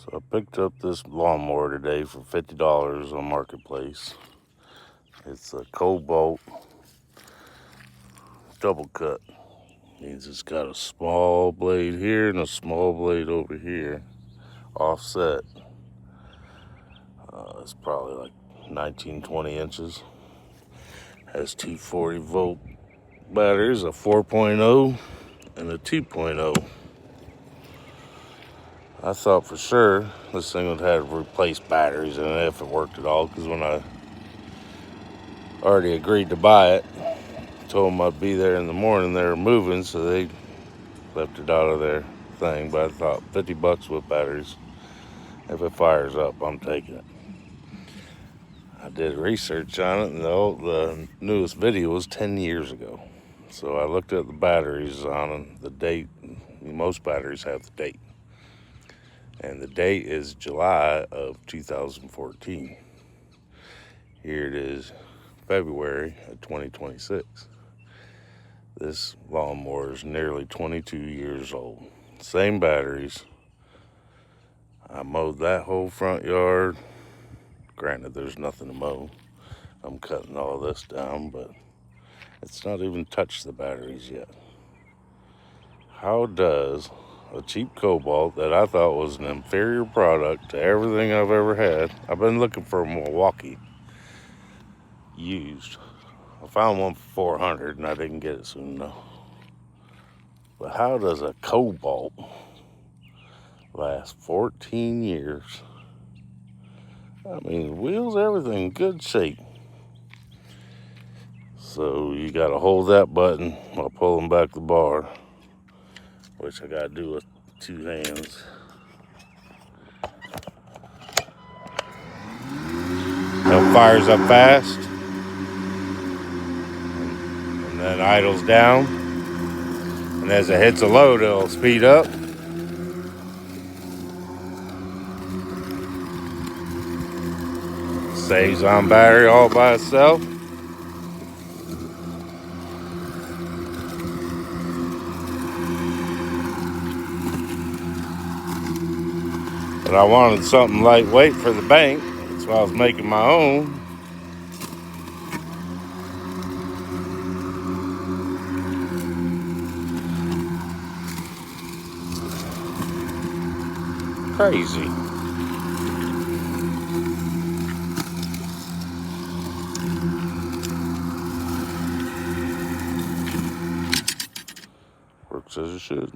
So I picked up this lawnmower today for $50 on Marketplace. It's a Kobalt double cut. Means it's got a small blade here and a small blade over here, offset. It's probably like 19-20 inches. Has 240-volt batteries, a 4.0 and a 2.0. I thought for sure this thing would have replaced batteries in it if it worked at all, because when I already agreed to buy it, told them I'd be there in the morning, they were moving, so they left it out of their thing. But I thought $50 with batteries, if it fires up, I'm taking it. I did research on it, and the newest video was 10 years ago. So I looked at the batteries on them, the date. Most batteries have the date, and the date is July of 2014. Here it is, February of 2026. This lawnmower is nearly 22 years old. Same batteries. I mowed that whole front yard. Granted, there's nothing to mow. I'm cutting all this down, but it's not even touched the batteries yet. How does a cheap Kobalt that I thought was an inferior product to everything I've ever had? I've been looking for a Milwaukee used. I found one for $400 and I didn't get it soon enough. But how does a Kobalt last 14 years? I mean, wheels, everything, good shape. So you got to hold that button while pulling back the bar, which I got to do with 2 hands. It fires up fast and then idles down. And as it hits a load, it'll speed up. Saves on battery all by itself. But I wanted something lightweight for the bank. That's why I was making my own. Crazy. Works as it should.